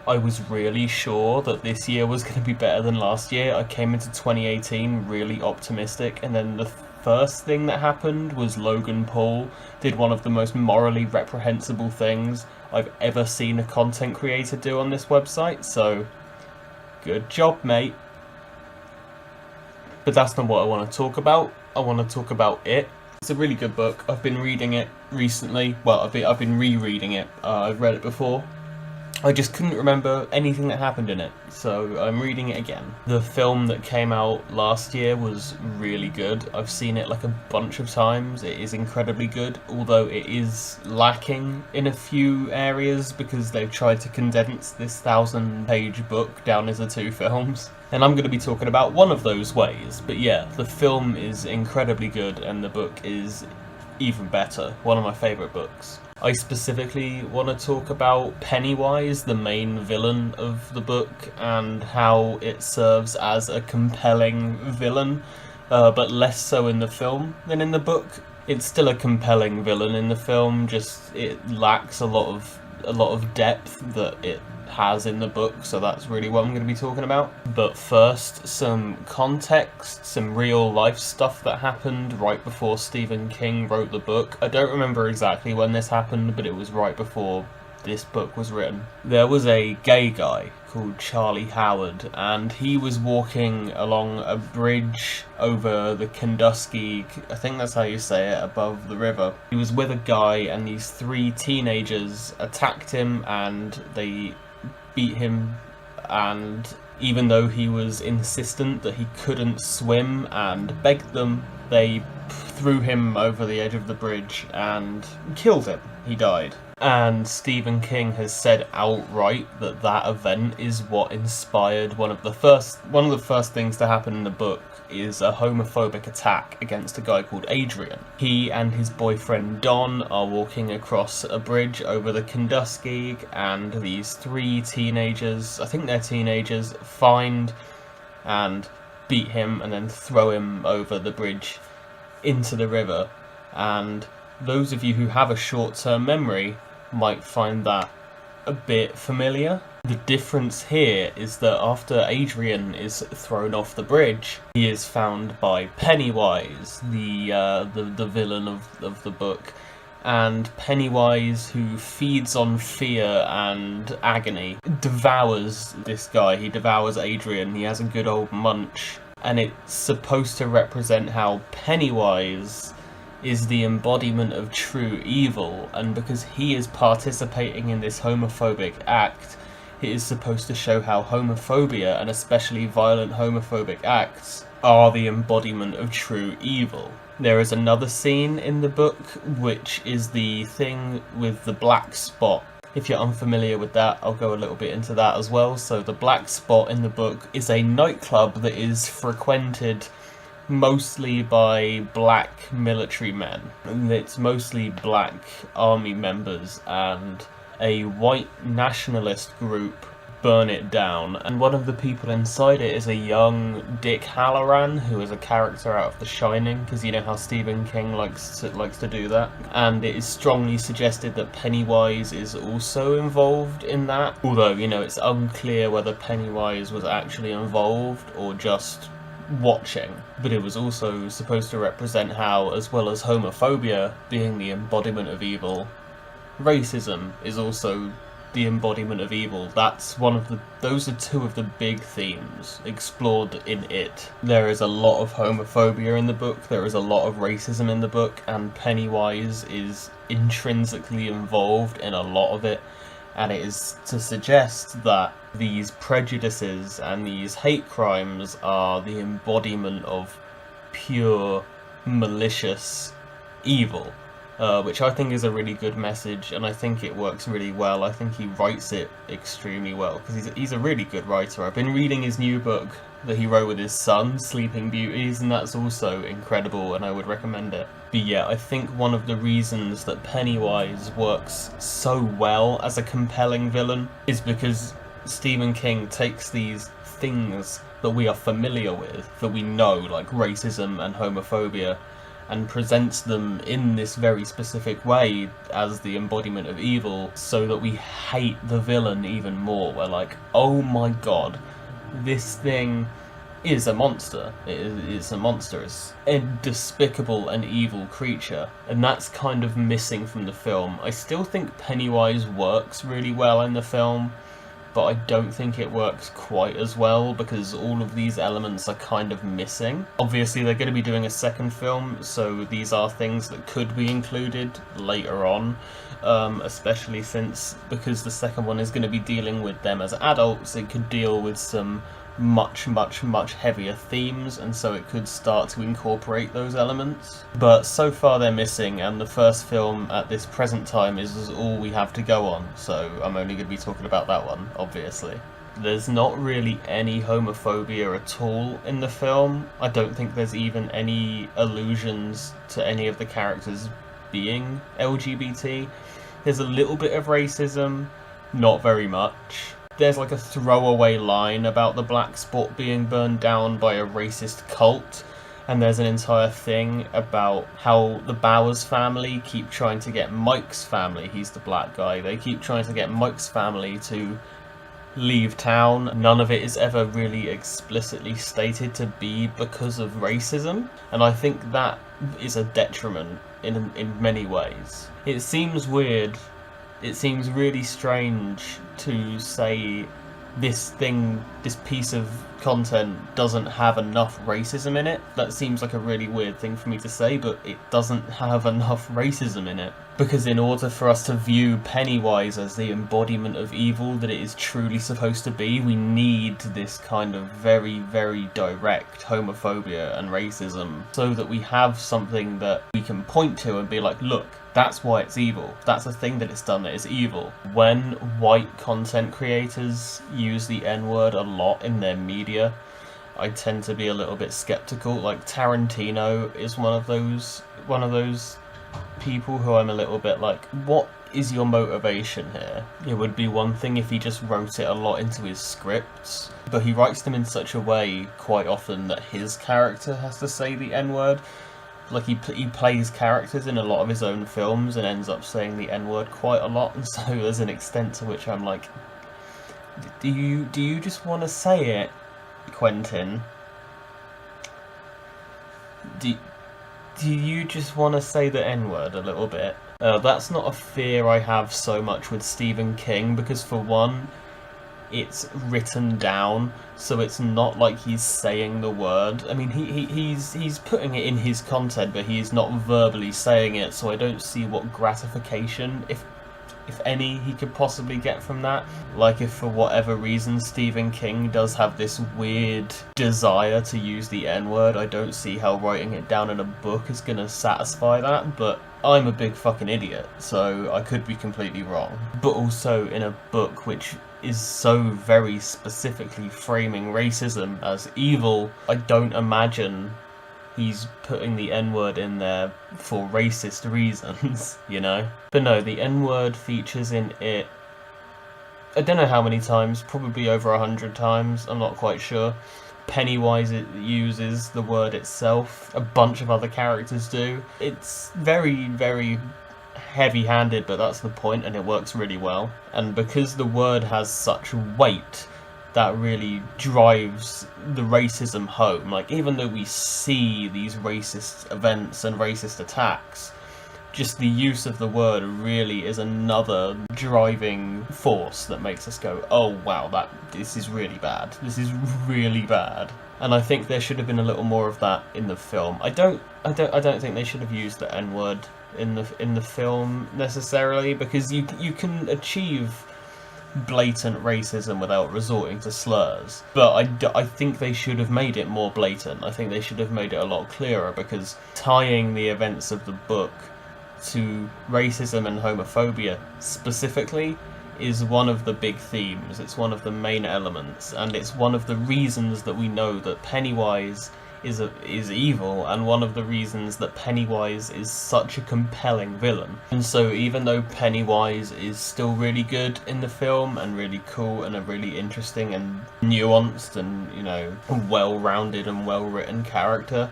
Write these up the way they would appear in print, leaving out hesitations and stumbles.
I was really sure that this year was going to be better than last year. I came into 2018 really optimistic, and then the first thing that happened was Logan Paul did one of the most morally reprehensible things I've ever seen a content creator do on this website, so good job, mate. But that's not what I want to talk about. I want to talk about it. It's a really good book. I've been reading it recently. Well, I've been rereading it. I've read it before. I just couldn't remember anything that happened in it, so I'm reading it again. The film that came out last year was really good. I've seen it like a bunch of times. It is incredibly good, although it is lacking in a few areas because they've tried to condense this 1,000-page book down into 2 films. And I'm going to be talking about one of those ways, but yeah, the film is incredibly good and the book is even better. One of my favourite books. I specifically want to talk about Pennywise, the main villain of the book, and how it serves as a compelling villain, but less so in the film than in the book. It's still a compelling villain in the film, just it lacks a lot of depth that it has in the book, so that's really what I'm going to be talking about. But first, some context, some real life stuff that happened right before Stephen King wrote the book. I don't remember exactly when this happened, but it was right before this book was written. There was a gay guy called Charlie Howard, and he was walking along a bridge over the Kenduskeag, I think that's how you say it, above the river. He was with a guy, and these 3 teenagers attacked him and they beat him, and even though he was insistent that he couldn't swim and begged them, they threw him over the edge of the bridge and killed him. He died. And Stephen King has said outright that that event is what inspired one of the first things to happen in the book is a homophobic attack against a guy called Adrian. He and his boyfriend Don are walking across a bridge over the Kenduskeag, and these 3 teenagers, I think they're teenagers, find and beat him and then throw him over the bridge into the river. And those of you who have a short-term memory might find that a bit familiar. The difference here is that after Adrian is thrown off the bridge, he is found by Pennywise, the villain of the book. And Pennywise, who feeds on fear and agony, devours this guy. He devours Adrian. He has a good old munch. And it's supposed to represent how Pennywise is the embodiment of true evil, and because he is participating in this homophobic act, it is supposed to show how homophobia, and especially violent homophobic acts, are the embodiment of true evil. There is another scene in the book, which is the thing with the black spot. If you're unfamiliar with that, I'll go a little bit into that as well. So the black spot in the book is a nightclub that is frequented mostly by black military men. It's mostly black army members, and a white nationalist group burn it down, and one of the people inside it is a young Dick Halloran, who is a character out of The Shining, because you know how Stephen King likes to do that. And it is strongly suggested that Pennywise is also involved in that, although, you know, it's unclear whether Pennywise was actually involved or just watching. But it was also supposed to represent how, as well as homophobia being the embodiment of evil, racism is also the embodiment of evil. Those are 2 of the big themes explored in it. There is a lot of homophobia in the book, there is a lot of racism in the book, and Pennywise is intrinsically involved in a lot of it, and it is to suggest that these prejudices and these hate crimes are the embodiment of pure, malicious evil. Which I think is a really good message, and I think it works really well. I think he writes it extremely well, because he's a really good writer. I've been reading his new book that he wrote with his son, Sleeping Beauties, and that's also incredible, and I would recommend it. But yeah, I think one of the reasons that Pennywise works so well as a compelling villain is because Stephen King takes these things that we are familiar with, that we know, like racism and homophobia, and presents them in this very specific way as the embodiment of evil, so that we hate the villain even more. We're like, oh my god, this thing is a monster. It's a monster. It's a despicable and evil creature, and that's kind of missing from the film. I still think Pennywise works really well in the film, but I don't think it works quite as well because all of these elements are kind of missing. Obviously they're going to be doing a second film, so these are things that could be included later on, especially because the second one is going to be dealing with them as adults. It could deal with some much heavier themes, and so it could start to incorporate those elements. But so far they're missing, and the first film at this present time is all we have to go on, so I'm only going to be talking about that one, obviously. There's not really any homophobia at all in the film. I don't think there's even any allusions to any of the characters being LGBT. There's a little bit of racism, not very much. There's like a throwaway line about the black spot being burned down by a racist cult, and there's an entire thing about how the Bowers family keep trying to get Mike's family, he's the black guy, they keep trying to get Mike's family to leave town. None of it is ever really explicitly stated to be because of racism, and I think that is a detriment in many ways. It seems weird. It seems really strange to say this piece of content doesn't have enough racism in it. That seems like a really weird thing for me to say, but it doesn't have enough racism in it. Because in order for us to view Pennywise as the embodiment of evil that it is truly supposed to be, we need this kind of very, very direct homophobia and racism, so that we have something that we can point to and be like, look, that's why it's evil. That's a thing that it's done that is evil. When white content creators use the N-word a lot in their media, I tend to be a little bit skeptical. Like Tarantino is one of those people who I'm a little bit like, what is your motivation here? It would be one thing if he just wrote it a lot into his scripts, but he writes them in such a way quite often that his character has to say the N-word. Like he plays characters in a lot of his own films and ends up saying the N-word quite a lot, and so there's an extent to which I'm like, do you just want to say it, Quentin? Do you just want to say the N-word a little bit? That's not a fear I have so much with Stephen King, because for one, it's written down, so it's not like he's saying the word. I mean, he's putting it in his content, but he's not verbally saying it, so I don't see what gratification, if any, he could possibly get from that. Like, if for whatever reason Stephen King does have this weird desire to use the N-word, I don't see how writing it down in a book is gonna satisfy that, but I'm a big fucking idiot, so I could be completely wrong. But also, in a book which is so very specifically framing racism as evil, I don't imagine he's putting the N-word in there for racist reasons, you know? But no, the N-word features in it, I don't know how many times, probably over 100 times, I'm not quite sure. Pennywise uses the word itself, a bunch of other characters do. It's very, very heavy-handed, but that's the point, and it works really well. And because the word has such weight, that really drives the racism home. Like, even though we see these racist events and racist attacks, just the use of the word really is another driving force that makes us go, oh wow, this is really bad. This is really bad. And I think there should have been a little more of that in the film. I don't think they should have used the N-word in the film necessarily, because you can achieve blatant racism without resorting to slurs, but I think they should have made it more blatant. I think they should have made it a lot clearer, because tying the events of the book to racism and homophobia specifically is one of the big themes. It's one of the main elements, and it's one of the reasons that we know that Pennywise is evil, and one of the reasons that Pennywise is such a compelling villain. And so even though Pennywise is still really good in the film and really cool and a really interesting and nuanced and, you know, well-rounded and well-written character,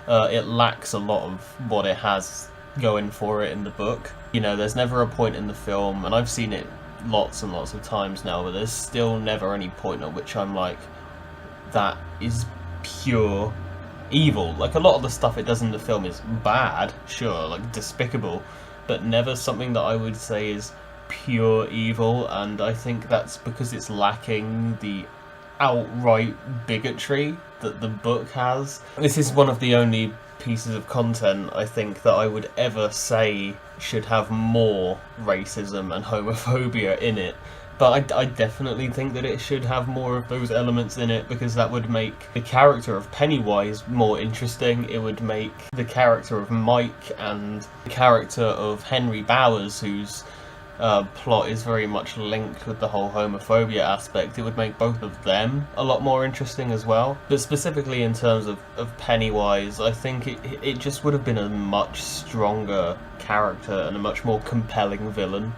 it lacks a lot of what it has going for it in the book. You know, there's never a point in the film, and I've seen it lots and lots of times now, but there's still never any point at which I'm like, that is pure evil. Like, a lot of the stuff it does in the film is bad, sure, like despicable, but never something that I would say is pure evil, and I think that's because it's lacking the outright bigotry that the book has. This is one of the only pieces of content I think that I would ever say should have more racism and homophobia in it. But I definitely think that it should have more of those elements in it, because that would make the character of Pennywise more interesting. It would make the character of Mike and the character of Henry Bowers, whose plot is very much linked with the whole homophobia aspect, it would make both of them a lot more interesting as well. But specifically in terms of Pennywise, I think it just would have been a much stronger character and a much more compelling villain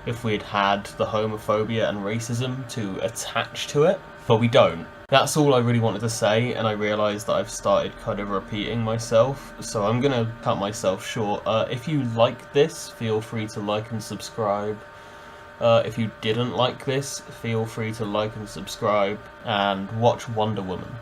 if we'd had the homophobia and racism to attach to it, but we don't. That's all I really wanted to say, and I realised that I've started kind of repeating myself, so I'm gonna cut myself short. If you like this, feel free to like and subscribe. If you didn't like this, feel free to like and subscribe, and watch Wonder Woman.